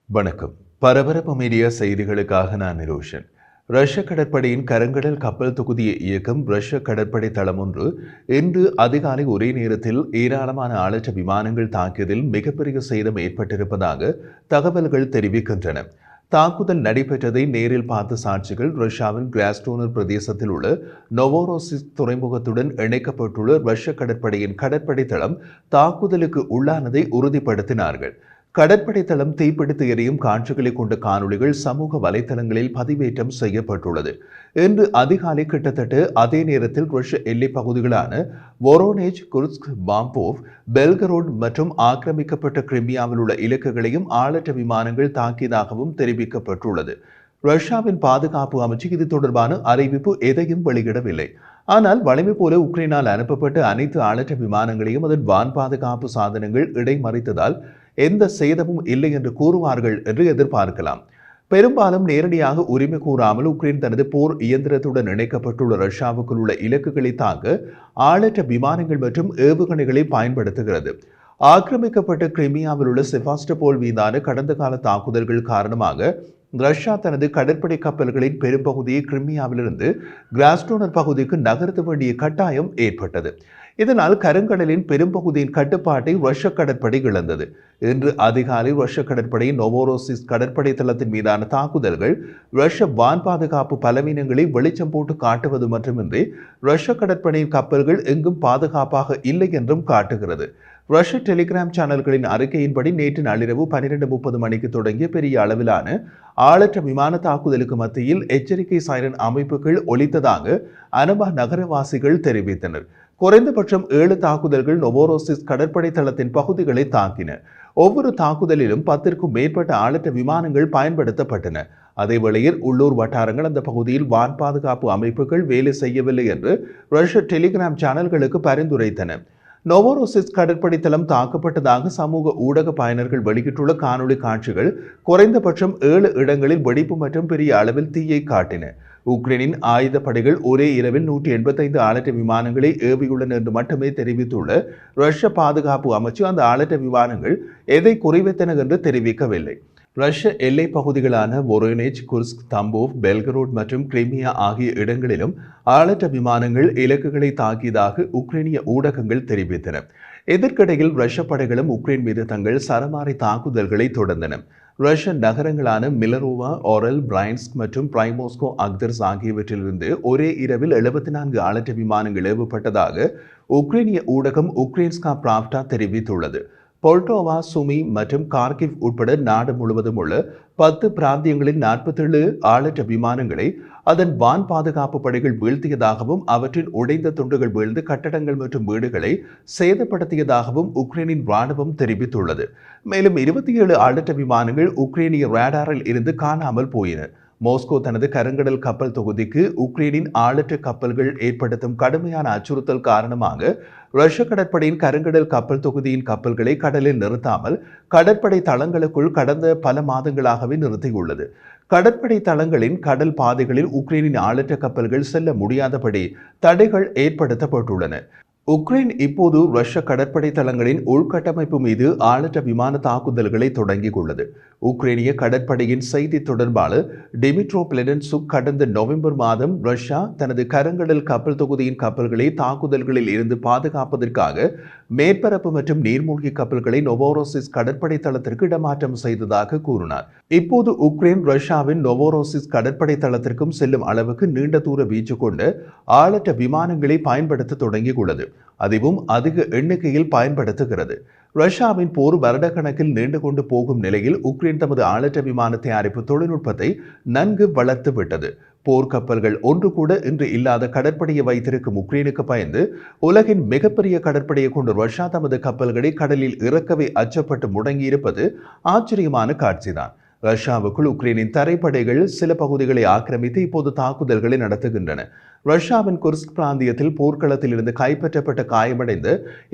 வணக்கம். பரபரப்பு மீடியா செய்திகளுக்காக நான் நிரோஷன். ரஷ்ய கடற்படையின் கருங்கடல் கப்பல் தொகுதியை இயக்கும் ரஷ்ய கடற்படை தளம் ஒன்று இன்று அதிகாலை ஒரே நேரத்தில் ஏராளமான ஆளற்ற விமானங்கள் தாக்கியதில் மிகப்பெரிய சேதம் ஏற்பட்டிருப்பதாக தகவல்கள் தெரிவிக்கின்றன. தாக்குதல் நடைபெற்றதை நேரில் பார்த்த சாட்சிகள் ரஷ்யாவின் கிராஸ்டோனர் பிரதேசத்தில் உள்ள நொவோரோசிஸ்க் துறைமுகத்துடன் இணைக்கப்பட்டுள்ள ரஷ்ய கடற்படையின் கடற்படை தளம் தாக்குதலுக்கு உள்ளானதை உறுதிப்படுத்தினார்கள். கடற்படை தளம் தீப்பிடித்து எரியும் காட்சிகளை கொண்ட காணொளிகள் சமூக வலைதளங்களில் பதிவேற்றம் செய்யப்பட்டுள்ளது. இன்று அதிகாலை கிட்டத்தட்ட அதே நேரத்தில் ரஷ்ய எல்லைப் பகுதிகளான வோரோனேஜ், குர்ஸ்க், பாம்போவ், பெல்கரோட் மற்றும் ஆக்கிரமிக்கப்பட்ட கிரிமியாவில் உள்ள இலக்குகளையும் ஆளற்ற விமானங்கள் தாக்கியதாகவும் தெரிவிக்கப்பட்டுள்ளது. ரஷ்யாவின் பாதுகாப்பு அமைச்சு இது தொடர்பான அறிவிப்பு எதையும் வெளியிடவில்லை. ஆனால் வலிமை போல உக்ரைனால் அனுப்பப்பட்ட அனைத்து ஆளற்ற விமானங்களையும் அதன் வான் பாதுகாப்பு சாதனங்கள் இடைமறித்ததால் எந்த சேதமும் இல்லை என்று கூறுவார்கள் என்று எதிர்பார்க்கலாம். பெரும்பாலும் நேரடியாக உரிமை கூறாமல் உக்ரைன் தனது போர் இயந்திரத்துடன் இணைக்கப்பட்டுள்ள ரஷ்யாவுக்குள் உள்ள இலக்குகளை தாக்க ஆளற்ற விமானங்கள் மற்றும் ஏவுகணைகளை பயன்படுத்துகிறது. ஆக்கிரமிக்கப்பட்ட கிரிமியாவில் உள்ள செபாஸ்டோபோல் மீதான கடந்த கால தாக்குதல்கள் காரணமாக ரஷ்யா தனது கடற்படை கப்பல்களின் பெரும்பகுதியை கிரிமியாவிலிருந்து கிராஸ்டோனர் பகுதிக்கு நகர்த்த வேண்டிய கட்டாயம் ஏற்பட்டது. இதனால் கருங்கடலின் பெரும்பகுதியின் கட்டுப்பாட்டை ரஷ்ய கடற்படை இழந்தது. இன்று அதிகாலை ரஷ்ய கடற்படையின் நொவோரோசிஸ்க் கடற்படை தளத்தின் மீதான தாக்குதல்கள் ரஷ்ய வான் பாதுகாப்பு பலவீனங்களை வெளிச்சம் போட்டு காட்டுவது மட்டுமின்றி ரஷ்ய கடற்படையின் கப்பல்கள் எங்கும் பாதுகாப்பாக இல்லை என்றும் காட்டுகிறது. ரஷ்ய டெலிகிராம் சேனல்களின் அறிக்கையின்படி நேற்று நள்ளிரவு 12:30 மணிக்கு தொடங்கிய பெரிய அளவிலான ஆளற்ற விமான தாக்குதலுக்கு மத்தியில் எச்சரிக்கை சைரன் அமைப்புகள் ஒலித்ததாக அனபா நகரவாசிகள் தெரிவித்தனர். குறைந்தபட்சம் 7 தாக்குதல்கள் நொவோரோசிஸ்க் கடற்படை தளத்தின் பகுதிகளை தாக்கின. ஒவ்வொரு தாக்குதலிலும் 10க்கும் மேற்பட்ட ஆளற்ற விமானங்கள் பயன்படுத்தப்பட்டன. அதேவேளையில் உள்ளூர் வட்டாரங்கள் அந்த பகுதியில் வான் பாதுகாப்பு அமைப்புகள் வேலை செய்யவில்லை என்று ரஷ்ய டெலிகிராம் சேனல்களுக்கு பரிந்துரைத்தன. நொவோரோசிஸ்க் கடற்படை தளம் தாக்கப்பட்டதாக சமூக ஊடக பயனர்கள் வெளியிட்டுள்ள காணொலி காட்சிகள் குறைந்தபட்சம் 7 இடங்களில் வெடிப்பு மற்றும் பெரிய அளவில் தீயை காட்டின. உக்ரைனின் ஆயுத படைகள் ஒரே இரவில் 185 ஆளற்ற விமானங்களை ஏவியுள்ளன என்று மட்டுமே தெரிவித்துள்ள ரஷ்ய பாதுகாப்பு அமைச்சு அந்த ஆளற்ற விமானங்கள் எதை குறிவைத்தன என்று தெரிவிக்கவில்லை. ரஷ்ய எல்லை பகுதிகளான வோரோனேஜ், குர்ஸ்க், தம்போவ், பெல்கரோட் மற்றும் கிரிமியா ஆகிய இடங்களிலும் ஆளற்ற விமானங்கள் இலக்குகளை தாக்கியதாக உக்ரைனிய ஊடகங்கள் தெரிவித்தன. இதற்கிடையில் ரஷ்ய படைகளும் உக்ரைன் மீது தங்கள் சரமாரி தாக்குதல்களை தொடர்ந்தன. ரஷ்ய நகரங்களான மிலரோவா, ஓரல், பிரைன்ஸ்க் மற்றும் பிரைமோஸ்கோ அக்தர்ஸ் ஆகியவற்றிலிருந்து ஒரே இரவில் 74 ஆளற்ற விமானங்கள் ஏவப்பட்டதாக உக்ரைனிய ஊடகம் உக்ரைன்ஸ்கா பிராவ்டா தெரிவித்துள்ளது. பொல்டோவா, சுமி மற்றும் கார்கிவ் உட்பட நாடு முழுவதும் உள்ள 10 பிராந்தியங்களில் 47 ஆளற்ற விமானங்களை அதன் வான் பாதுகாப்பு படைகள் வீழ்த்தியதாகவும் அவற்றின் உடைந்த துண்டுகள் வீழ்ந்து கட்டடங்கள் மற்றும் வீடுகளை சேதப்படுத்தியதாகவும் உக்ரைனின் ராணுவம் தெரிவித்துள்ளது. மேலும் 27 ஆளற்ற விமானங்கள் உக்ரைனிய ரேடாரில் இருந்து காணாமல் போயின. மாஸ்கோ தனது கருங்கடல் கப்பல் தொகுதிக்கு உக்ரைனின் ஆளற்ற கப்பல்கள் ஏற்படுத்தும் கடுமையான அச்சுறுத்தல் காரணமாக ரஷ்ய கடற்படையின் கருங்கடல் கப்பல் தொகுதியின் கப்பல்களை கடலில் நிறுத்தாமல் கடற்படை தளங்களுக்குள் கடந்த பல மாதங்களாகவே நிறுத்தியுள்ளது. கடற்படை தளங்களின் கடல் பாதைகளில் உக்ரைனின் ஆளற்ற கப்பல்கள் செல்ல முடியாதபடி தடைகள் ஏற்படுத்தப்பட்டுள்ளன. உக்ரைன் இப்போது ரஷ்ய கடற்படை தளங்களின் உள்கட்டமைப்பு மீது ஆளற்ற விமான தாக்குதல்களை தொடங்கியுள்ளது. உக்ரைனிய கடற்படையின் செய்தி தொடர்பாளர் டிமிட்ரோ பிளெடன்சுக் கடந்த நவம்பர் மாதம் ரஷ்யா தனது கருங்கடல் கப்பல் தொகுதியின் கப்பல்களை தாக்குதல்களில் இருந்து பாதுகாப்பதற்காக மேற்பரப்பு மற்றும் நீர்மூழ்கி கப்பல்களை நொவோரோசிஸ்க் கடற்படை தளத்திற்கு இடமாற்றம் செய்ததாக கூறினார். இப்போது உக்ரைன் ரஷ்யாவின் நொவோரோசிஸ்க் கடற்படை தளத்திற்கும் செல்லும் அளவுக்கு நீண்ட தூர வீச்சு கொண்ட ஆளற்ற விமானங்களை பயன்படுத்த தொடங்கியுள்ளது. அதுவும் அதிக எண்ணிக்கையில் பயன்படுத்துகிறது. ரஷ்யாவின் போர் வருடக்கணக்கில் நீண்டு கொண்டு போகும் நிலையில் உக்ரைன் தமது ஆளற்ற விமான தயாரிப்பு தொழில்நுட்பத்தை நன்கு வளர்த்து விட்டது. போர்க்கப்பல்கள் ஒன்று கூட இன்று இல்லாத கடற்படையை வைத்திருக்கும் உக்ரைனுக்கு பயந்து உலகின் மிகப்பெரிய கடற்படையை கொண்டு ரஷ்யா தமது கப்பல்களை கடலில் இறக்கவே அச்சப்பட்டு முடங்கியிருப்பது ஆச்சரியமான காட்சிதான். ரஷ்யாவுக்குள் உக்ரைனின் தரைப்படைகள் சில பகுதிகளை ஆக்கிரமித்து இப்போது தாக்குதல்களை நடத்துகின்றன. ரஷ்யாவின் குர்ஸ்க் பிராந்தியத்தில் போர்க்களத்தில் இருந்து கைப்பற்றப்பட்ட காயமடைந்த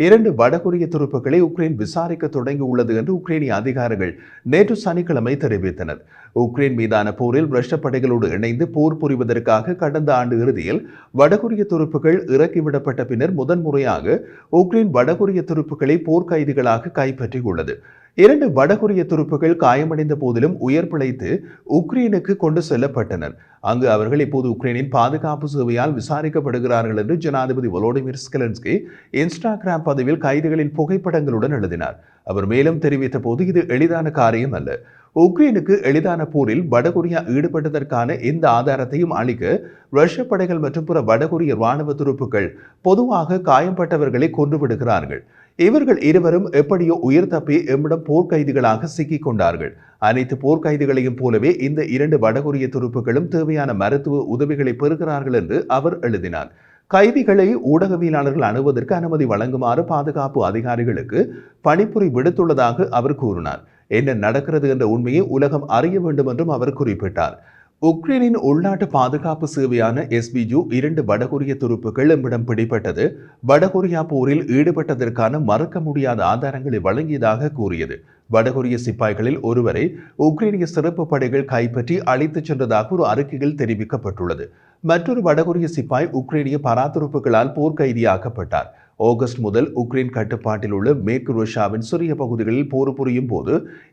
2 வடகொரிய துருப்புக்களை உக்ரைன் விசாரிக்க தொடங்கியுள்ளது என்று உக்ரைனிய அதிகாரிகள் நேற்று சனிக்கிழமை தெரிவித்தனர். உக்ரைன் மீதான போரில் ரஷ்ய படைகளோடு இணைந்து போர் புரிவதற்காக கடந்த ஆண்டு இறுதியில் வடகொரிய துருப்புகள் இறக்கிவிடப்பட்ட பின்னர் முதன்முறையாக உக்ரைன் வடகொரிய துருப்புக்களை போர்க்கைதிகளாக கைப்பற்றியுள்ளது. 2 வடகொரிய துருப்புகள் காயமடைந்த போதிலும் உயிர் பிழைத்து உக்ரைனுக்கு கொண்டு செல்லப்பட்டனர். அங்கு அவர்கள் இப்போது உக்ரைனின் பாதுகாப்பு சேவையால் விசாரிக்கப்படுகிறார்கள் என்று ஜனாதிபதி வோலோடிமிர் செலன்ஸ்கி இன்ஸ்டாகிராம் பதிவில் கைதிகளின் புகைப்படங்களுடன் எழுதினார். அவர் மேலும் தெரிவித்த போது, இது எளிதான காரியம் அல்ல. உக்ரைனுக்கு எளிதான போரில் வடகொரியா ஈடுபட்டதற்கான எந்த ஆதாரத்தையும் அளிக்க ரஷ்ய படைகள் மற்றும் பிற வடகொரிய ராணுவ துருப்புகள் பொதுவாக காயம்பட்டவர்களை கொன்றுவிடுகிறார்கள். இவர்கள் இருவரும் எப்படியோ உயிர் தப்பி எம்மிடம் போர்க்கைதிகளாக சிக்கிக் கொண்டார்கள். அனைத்து போர்க்கைதிகளையும் போலவே இந்த 2 வடகொரிய துருப்புகளும் தேவையான மருத்துவ உதவிகளை பெறுகிறார்கள் என்று அவர் எழுதினார். கைதிகளை ஊடகவியலாளர்கள் அணுவதற்கு அனுமதி வழங்குமாறு பாதுகாப்பு அதிகாரிகளுக்கு பணிப்புரை விடுத்துள்ளதாக அவர் கூறினார். என்ன நடக்கிறது என்ற உண்மையை உலகம் அறிய வேண்டும் என்றும் அவர் குறிப்பிட்டார். உக்ரைனின் உள்நாட்டு பாதுகாப்பு சேவையான எஸ்பிஜு 2 வடகொரிய துருப்புகள் எம்மிடம் பிடிபட்டது வடகொரியா போரில் ஈடுபட்டதற்கான மறுக்க முடியாத ஆதாரங்களை வழங்கியதாக கூறியது. வடகொரிய சிப்பாய்களில் ஒருவரை உக்ரைனிய சிறப்பு படைகள் கைப்பற்றி அழைத்துச் சென்றதாக ஒரு அறிக்கையில் தெரிவிக்கப்பட்டுள்ளது. மற்றொரு வடகொரிய சிப்பாய் உக்ரைனிய பராதுருப்புகளால் போர்க்கைதியாக்கப்பட்டார். ஆகஸ்ட் முதல் உக்ரைன் கட்டுப்பாட்டில் உள்ள மேற்கு ரஷ்யாவின் சிறிய பகுதிகளில் போர் புரியும் போது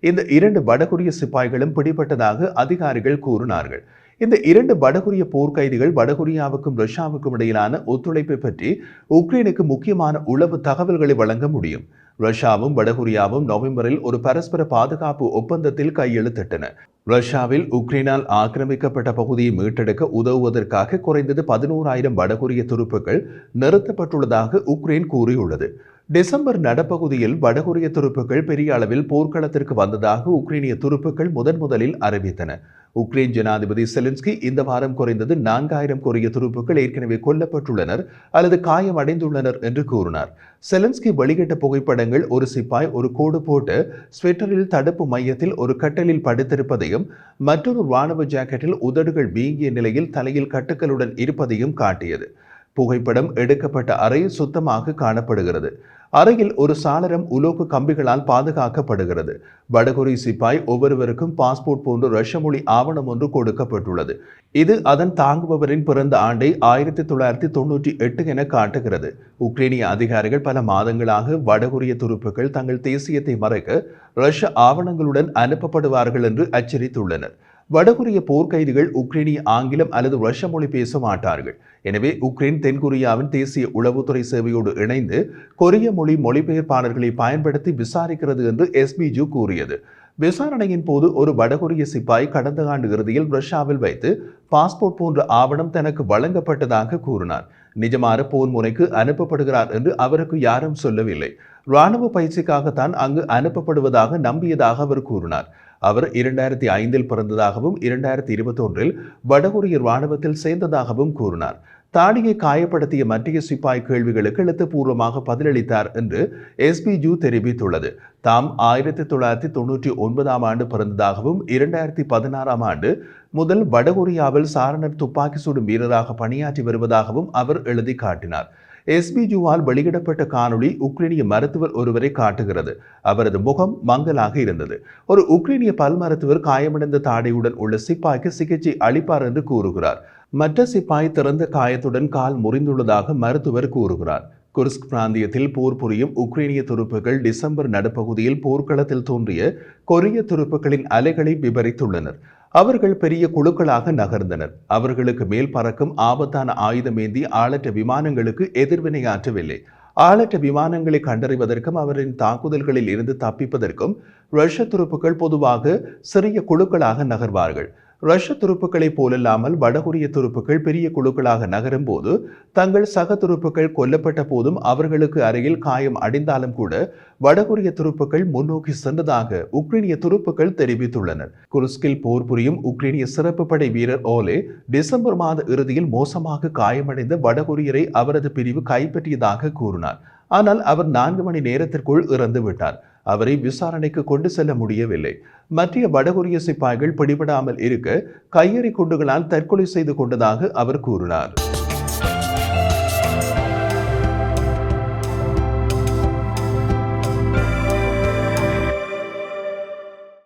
இந்த 2 வடகொரிய சிப்பாய்களும் பிடிபட்டதாக அதிகாரிகள் கூறினார்கள். இந்த 2 வடகொரிய போர்க்கைதிகள் வடகொரியாவுக்கும் ரஷ்யாவுக்கும் இடையிலான ஒத்துழைப்பை பற்றி உக்ரைனுக்கு முக்கியமான உளவு தகவல்களை வழங்க முடியும். ரஷ்யாவும் வடகொரியாவும் நவம்பரில் ஒரு பரஸ்பர பாதுகாப்பு ஒப்பந்தத்தில் கையெழுத்திட்டன. ரஷ்யாவில் உக்ரைனால் ஆக்கிரமிக்கப்பட்ட பகுதியை மீட்டெடுக்க உதவுவதற்காக குறைந்தது 11,000 வடகொரிய துருப்புகள் நிறுத்தப்பட்டுள்ளதாக உக்ரைன் கூறியுள்ளது. டிசம்பர் நடுப்பகுதியில் வடகொரிய துருப்புகள் பெரிய அளவில் போர்க்களத்திற்கு வந்ததாக உக்ரைனிய துருப்புகள் முதலில் அறிவித்தன. உக்ரைன் ஜனாதிபதி செலன்ஸ்கி இந்த வாரம் குறைந்தது 4,000 கொரிய துருப்புகள் ஏற்கனவே கொல்லப்பட்டுள்ளனர் அல்லது காயமடைந்துள்ளனர் என்று கூறினார். செலன்ஸ்கி வெளியிட்ட புகைப்படங்கள் ஒரு சிப்பாய் ஒரு கோடு போட்டு ஸ்வெட்டரில் தடுப்பு மையத்தில் ஒரு கட்டலில் படுத்திருப்பதையும் மற்றொரு ராணுவ ஜாக்கெட்டில் உதடுகள் வீங்கிய நிலையில் தலையில் கட்டுக்களுடன் இருப்பதையும் காட்டியது. புகைப்படம் எடுக்கப்பட்ட அறை சுத்தமாக காணப்படுகிறது. அறையில் ஒரு சாளரம் உலோக கம்பிகளால் பாதுகாக்கப்படுகிறது. வடகொரிய சிப்பாய் ஒவ்வொருவருக்கும் பாஸ்போர்ட் போன்ற ரஷ்ய மொழி ஆவணம் ஒன்று கொடுக்கப்பட்டுள்ளது. இது அதன் தாங்குபவரின் பிறந்த ஆண்டை 1998 என காட்டுகிறது. உக்ரைனிய அதிகாரிகள் பல மாதங்களாக வடகொரிய துருப்புகள் தங்கள் தேசியத்தை மறைக்க ரஷ்ய ஆவணங்களுடன் அனுப்பப்படுவார்கள் என்று எச்சரித்துள்ளனர். வடகொரிய போர்க்கைதிகள் உக்ரைனிய ஆங்கிலம் அல்லது ரஷ்ய மொழி பேச மாட்டார்கள். எனவே உக்ரைன் தென்கொரியாவின் தேசிய உளவுத்துறை சேவையோடு இணைந்து கொரிய மொழி மொழிபெயர்ப்பாளர்களை பயன்படுத்தி விசாரிக்கிறது என்று எஸ்பிஜு கூறியது. விசாரணையின் போது ஒரு வடகொரிய சிப்பாய் கடந்த ஆண்டு இறுதியில் ரஷ்யாவில் வைத்து பாஸ்போர்ட் போன்ற ஆவணம் தனக்கு வழங்கப்பட்டதாக கூறினார். நிஜமான போர் முனைக்கு அனுப்பப்படுகிறார் என்று அவருக்கு யாரும் சொல்லவில்லை. இராணுவ பயிற்சிக்காகத்தான் அங்கு அனுப்பப்படுவதாக நம்பியதாக அவர் கூறினார். அவர் 2005 பிறந்ததாகவும் 2021 வடகொரிய இராணுவத்தில் சேர்ந்ததாகவும் கூறினார். தாடியை காயப்படுத்திய மத்திய சிப்பாய் கேள்விகளுக்கு எழுத்துப்பூர்வமாக பதிலளித்தார் என்று எஸ்பிஜு தெரிவித்துள்ளது. தாம் 1999 ஆண்டு பிறந்ததாகவும் 2016 ஆண்டு முதல் வடகொரியாவில் சாரணர் துப்பாக்கி சுடும் வீரராக பணியாற்றி வருவதாகவும் அவர் எழுதி காட்டினார். எஸ்பிஜுவால் வெளியிடப்பட்ட காணொளி உக்ரைனிய மருத்துவர் ஒருவரை காட்டுகிறது. அவரது முகம் மங்கலாக இருந்தது. ஒரு உக்ரைனிய பல் மருத்துவர் காயமடைந்த தாடையுடன் உள்ள சிப்பாய்க்கு சிகிச்சை அளிப்பார் என்று கூறுகிறார். மற்ற சிப்பாய் திறந்த காயத்துடன் கால் முறிந்துள்ளதாக மருத்துவர் கூறுகிறார். குர்ஸ்க் பிராந்தியத்தில் போர் புரியும் உக்ரைனிய துருப்புகள் டிசம்பர் நடுப்பகுதியில் போர்க்களத்தில் தோன்றிய கொரிய துருப்புகளின் அலைகளை விவரித்துள்ளனர். அவர்கள் பெரிய குழுக்களாக நகர்ந்தனர். அவர்களுக்கு மேல் பறக்கும் ஆபத்தான ஆயுதமேந்தி ஆளற்ற விமானங்களுக்கு எதிர்வினையாற்றவில்லை. ஆளற்ற விமானங்களை கண்டறிவதற்கும் அவரின் தாக்குதல்களில் இருந்து தப்பிப்பதற்கும் ரஷ்ய துருப்புகள் பொதுவாக சிறிய குழுக்களாக நகர்வார்கள். ரஷ்ய துருப்புகளைப் போலல்லாமல் வடகொரிய துருப்புகள் பெரிய குழுக்களாக நகரும் போது தங்கள் சக துருப்புகள் கொல்லப்பட்ட போதும் அவர்களுக்கு அருகில் காயம் அடைந்தாலும் கூட வடகொரிய துருப்புகள் முன்னோக்கி சென்றதாக உக்ரைனிய துருப்புகள் தெரிவித்துள்ளனர். குர்ஸ்கில் போர் புரியும் உக்ரைனிய சிறப்பு படை வீரர் ஓலே டிசம்பர் மாத இறுதியில் மோசமாக காயமடைந்த வடகொரியரை அவரது பிரிவு கைப்பற்றியதாக கூறினார். ஆனால் அவர் 4 மணி நேரத்திற்குள் இறந்து விட்டார். அவரை விசாரணைக்கு கொண்டு செல்ல முடியவில்லை. மற்ற வடகொரிய சிப்பாய்கள் பிடிபடாமல் இருக்க கையெறி குண்டுகளால் தற்கொலை செய்து கொண்டதாக அவர் கூறினார்.